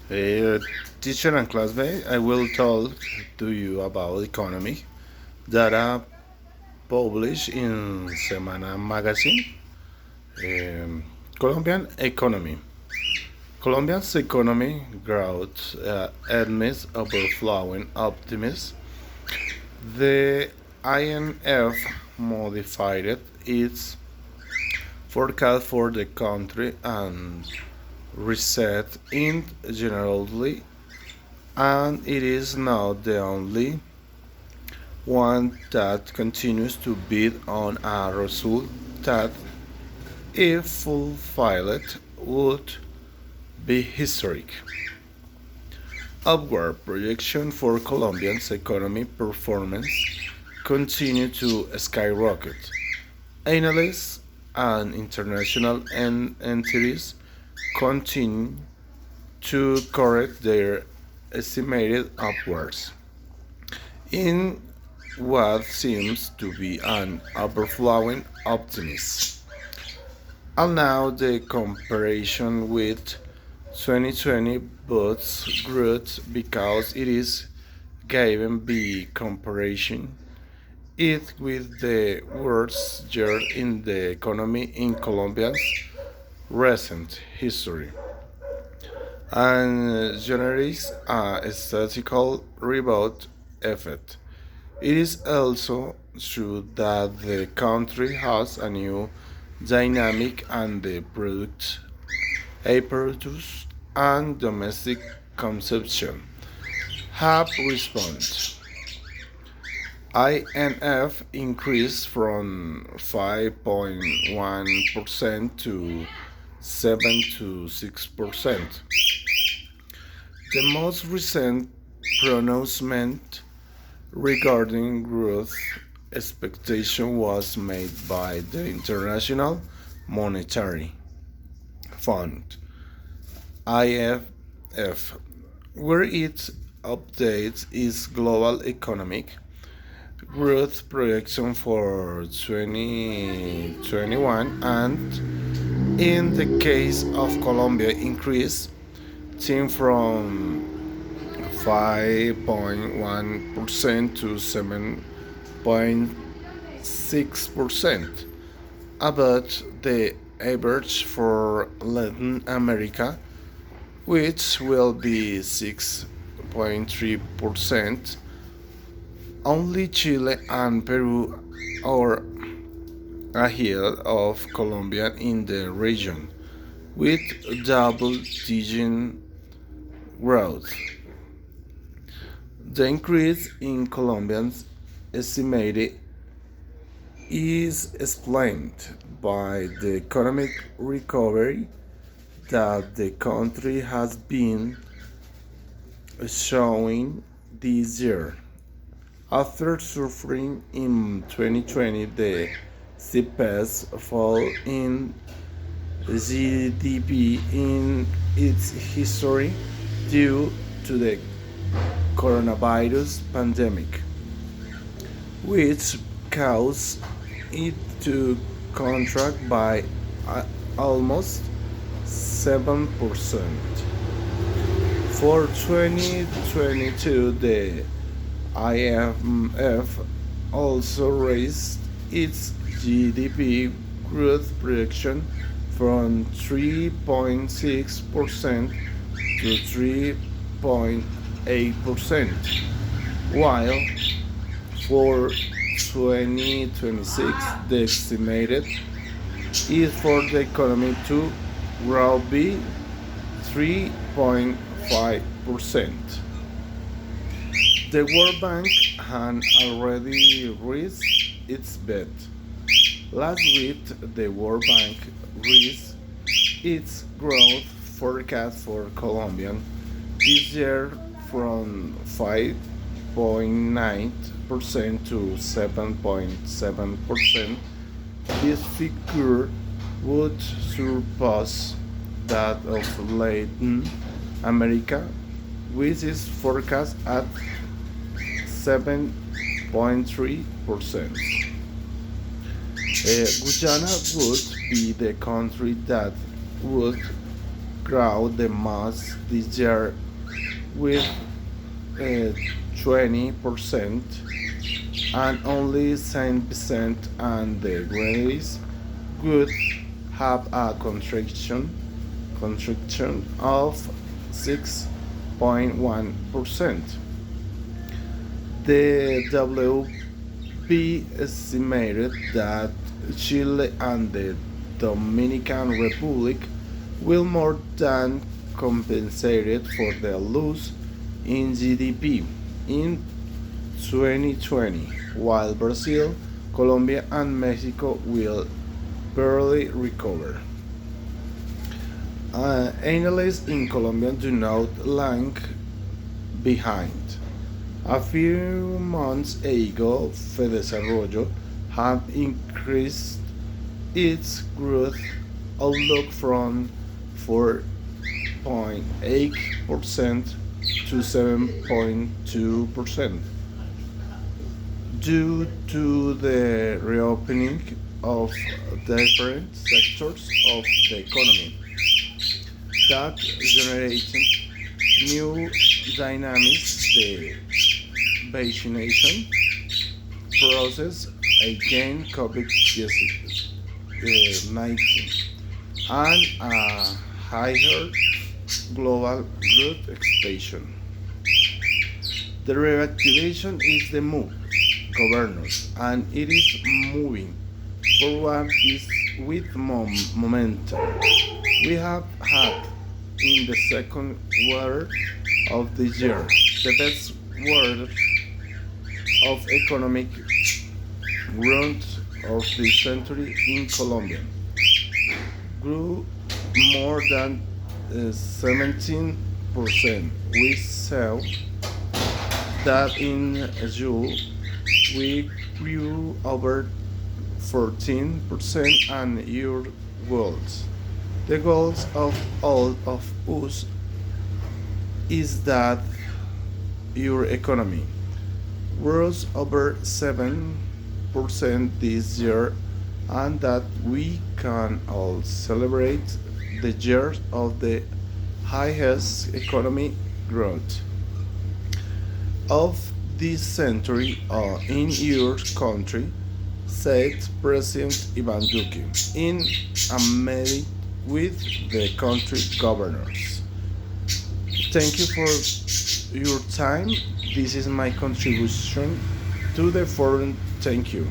Uh, Teacher and classmate, I will talk to you about economy data published in Semana magazine. Um, Colombian economy. Colombia's economy growth amidst overflowing optimism. The IMF modified its forecast for the country and reset it generally, and it is now the only one that continues to bid on a result that, if fulfilled, would be historic. Upward projection for Colombia's economic performance continue to skyrocket. Analysts and international entities continue to correct their estimated upwards in what seems to be an overflowing optimism. And now the comparison with 2020 boosts growth because it is given by comparison it with the worst year in the economy in Colombia's recent history and generates a statistical rebound effect. It is also true that the country has a new dynamic and the product apparatus and domestic consumption have responded. IMF increased from 5.1% to 7 to 6%. The most recent pronouncement regarding growth expectation was made by the International Monetary Fund (IMF), where it updates its global economic growth projection for 2021 and in the case of Colombia increased from 5.1% to 7.6%, about the average for Latin America, which will be 6.3%. Only Chile and Peru are ahead of Colombia in the region, with double-digit growth. The increase in Colombians estimated is explained by the economic recovery that the country has been showing this year. After suffering in 2020 the steepest fall in GDP in its history due to the coronavirus pandemic, which caused it to contract by almost 7%. For 2022, the IMF also raised its GDP growth projection from 3.6% to 3.8%, while for 2026 the estimated is for the economy to grow by 3.5%. The World Bank had already raised its bet. Last week, the World Bank raised its growth forecast for Colombia this year from 5.9% to 7.7%. This figure would surpass that of Latin America, which is forecast at 7.3%. Guyana would be the country that would grow the most this year with 20% and only 7% and the greatest would have a contraction of 6.1%. The WP estimated that Chile and the Dominican Republic will more than compensate for the loss in GDP in 2020, while Brazil, Colombia, and Mexico will barely recover. Analysts in Colombia do not lag behind. A few months ago, Fedesarrollo had increased its growth outlook from 4.8% to 7.2% due to the reopening of different sectors of the economy that generated new dynamics. The vaccination process against COVID-19 and a higher global growth expansion. The reactivation is the move, governors, and it is moving forward with momentum. We have had in the second quarter of this year the best quarter of economic growth of the century in Colombia. Grew more than 17%. We saw that in June we grew over 14% and your goals. The goals of all of us is that your economy grows over 7% this year and that we can all celebrate the year of the highest economic growth of this century in your country, said President Ivan Duque in a meeting with the country governors. Thank you for your time. This is my contribution to the forum. Thank you.